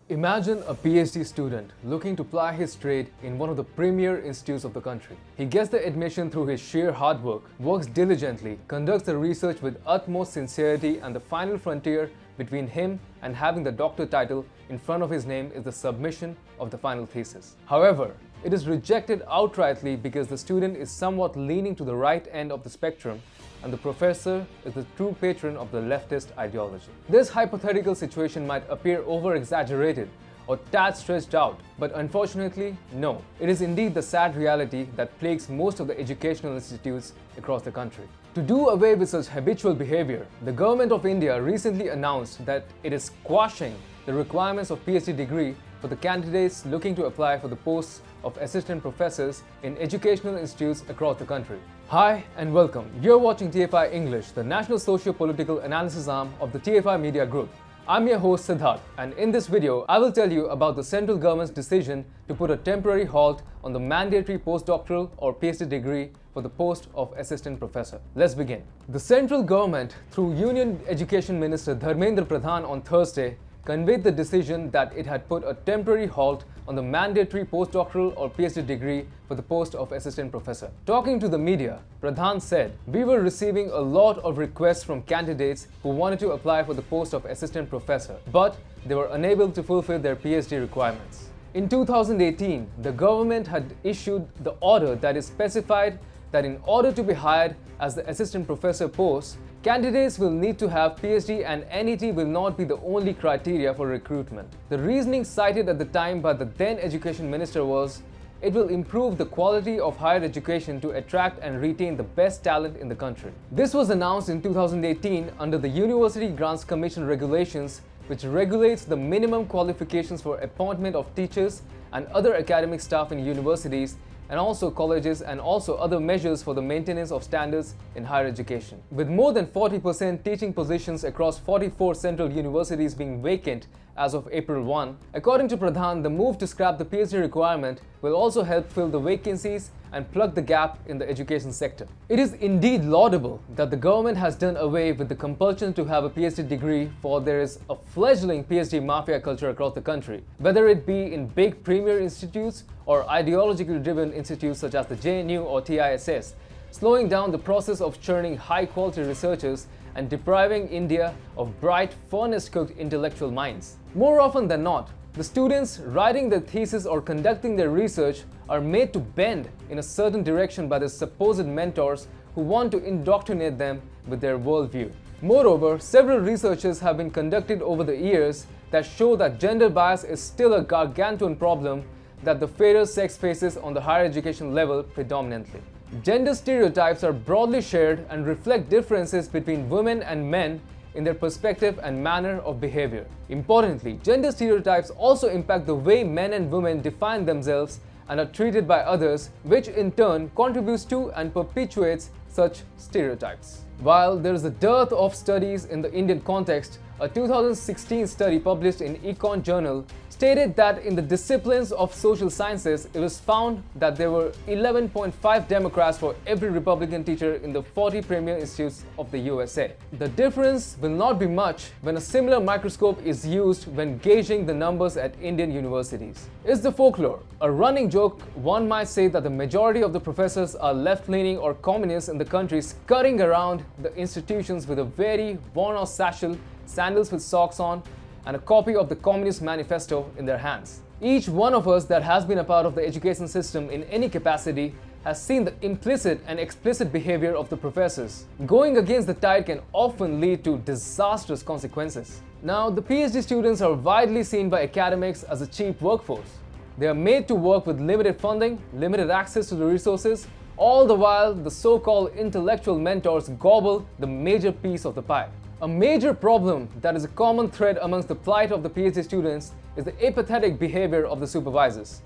Imagine a PhD student looking to ply his trade in one of the premier institutes of the country. He gets the admission through his sheer hard work, works diligently, conducts the research with utmost sincerity, and the final frontier between him and having the doctor title in front of his name is the submission of the final thesis. However, it is rejected outrightly because the student is somewhat leaning to the right end of the spectrum and the professor is the true patron of the leftist ideology. This hypothetical situation might appear over-exaggerated or tad stretched out, but unfortunately, no. It is indeed the sad reality that plagues most of the educational institutes across the country. To do away with such habitual behavior, the Government of India recently announced that it is quashing the requirements of PhD degree for the candidates looking to apply for the posts of assistant professors in educational institutes across the country. Hi and welcome. You're watching TFI English, the national socio-political analysis arm of the TFI Media Group. I'm your host Siddharth, and in this video, I will tell you about the central government's decision to put a temporary halt on the mandatory postdoctoral or PhD degree for the post of assistant professor. Let's begin. The central government, through Union Education Minister Dharmendra Pradhan on Thursday, conveyed the decision that it had put a temporary halt on the mandatory postdoctoral or PhD degree for the post of assistant professor. Talking to the media, Pradhan said, "We were receiving a lot of requests from candidates who wanted to apply for the post of assistant professor, but they were unable to fulfill their PhD requirements." In 2018, the government had issued the order that is specified that in order to be hired as the assistant professor post, candidates will need to have PhD and NET will not be the only criteria for recruitment. The reasoning cited at the time by the then Education Minister was, it will improve the quality of higher education to attract and retain the best talent in the country. This was announced in 2018 under the University Grants Commission regulations, which regulates the minimum qualifications for appointment of teachers and other academic staff in universities and also colleges, and also other measures for the maintenance of standards in higher education. With more than 40% teaching positions across 44 central universities being vacant as of April 1, according to Pradhan, the move to scrap the PhD requirement will also help fill the vacancies and plug the gap in the education sector. It is indeed laudable that the government has done away with the compulsion to have a PhD degree, for there is a fledgling PhD mafia culture across the country, whether it be in big premier institutes or ideologically driven institutes such as the JNU or TISS, slowing down the process of churning high-quality researchers and depriving India of bright, furnace-cooked intellectual minds. More often than not, the students writing their thesis or conducting their research are made to bend in a certain direction by their supposed mentors who want to indoctrinate them with their worldview. Moreover, several researches have been conducted over the years that show that gender bias is still a gargantuan problem that the fairer sex faces on the higher education level predominantly. Gender stereotypes are broadly shared and reflect differences between women and men in their perspective and manner of behavior. Importantly, gender stereotypes also impact the way men and women define themselves and are treated by others, which in turn contributes to and perpetuates such stereotypes. While there is a dearth of studies in the Indian context, a 2016 study published in Econ Journal stated that in the disciplines of social sciences, it was found that there were 11.5 Democrats for every Republican teacher in the 40 premier institutes of the USA. The difference will not be much when a similar microscope is used when gauging the numbers at Indian universities. Is the folklore a running joke? One might say that the majority of the professors are left-leaning or communists in the country, scurrying around the institutions with a very worn-out satchel, sandals with socks on, and a copy of the Communist Manifesto in their hands. Each one of us that has been a part of the education system in any capacity has seen the implicit and explicit behavior of the professors. Going against the tide can often lead to disastrous consequences. Now, the PhD students are widely seen by academics as a cheap workforce. They are made to work with limited funding, limited access to the resources, all the while the so-called intellectual mentors gobble the major piece of the pie. A major problem that is a common thread amongst the plight of the PhD students is the apathetic behavior of the supervisors.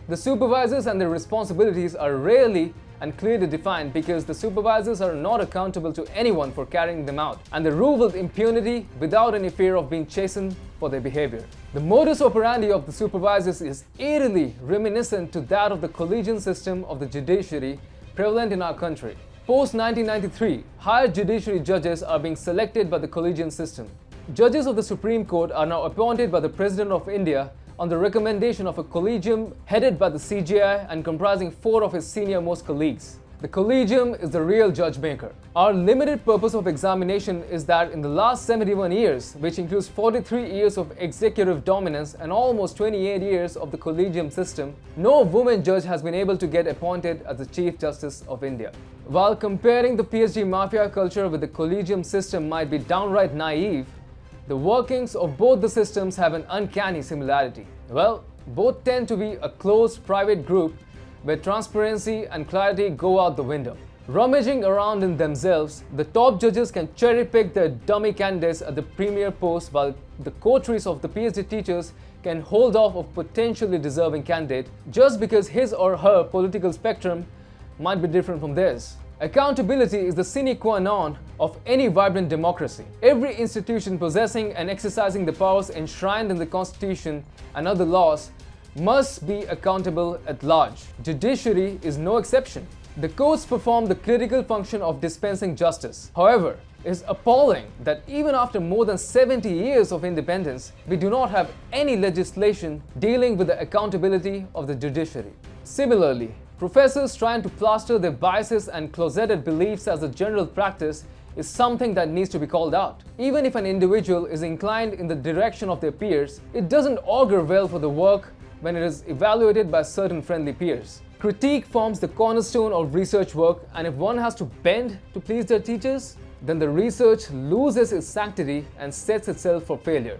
The supervisors and their responsibilities are rarely and clearly defined because the supervisors are not accountable to anyone for carrying them out, and they rule with impunity without any fear of being chastened for their behavior. The modus operandi of the supervisors is eerily reminiscent to that of the collegium system of the judiciary prevalent in our country. Post-1993, higher judiciary judges are being selected by the collegium system. Judges of the Supreme Court are now appointed by the President of India on the recommendation of a collegium headed by the CJI and comprising 4 of his senior-most colleagues. The collegium is the real judge maker. Our limited purpose of examination is that in the last 71 years, which includes 43 years of executive dominance and almost 28 years of the collegium system, no woman judge has been able to get appointed as the Chief Justice of India. While comparing the PhD mafia culture with the collegium system might be downright naive, the workings of both the systems have an uncanny similarity. Well, both tend to be a closed private group where transparency and clarity go out the window. Rummaging around in themselves, the top judges can cherry-pick their dummy candidates at the premier post, while the coteries of the PhD teachers can hold off a potentially deserving candidate just because his or her political spectrum might be different from theirs. Accountability is the sine qua non of any vibrant democracy. Every institution possessing and exercising the powers enshrined in the Constitution and other laws must be accountable at large. Judiciary is no exception. The courts perform the critical function of dispensing justice. However, it is appalling that even after more than 70 years of independence, we do not have any legislation dealing with the accountability of the judiciary. Similarly, professors trying to plaster their biases and closeted beliefs as a general practice is something that needs to be called out. Even if an individual is inclined in the direction of their peers, it doesn't augur well for the work when it is evaluated by certain friendly peers. Critique forms the cornerstone of research work, and if one has to bend to please their teachers, then the research loses its sanctity and sets itself for failure.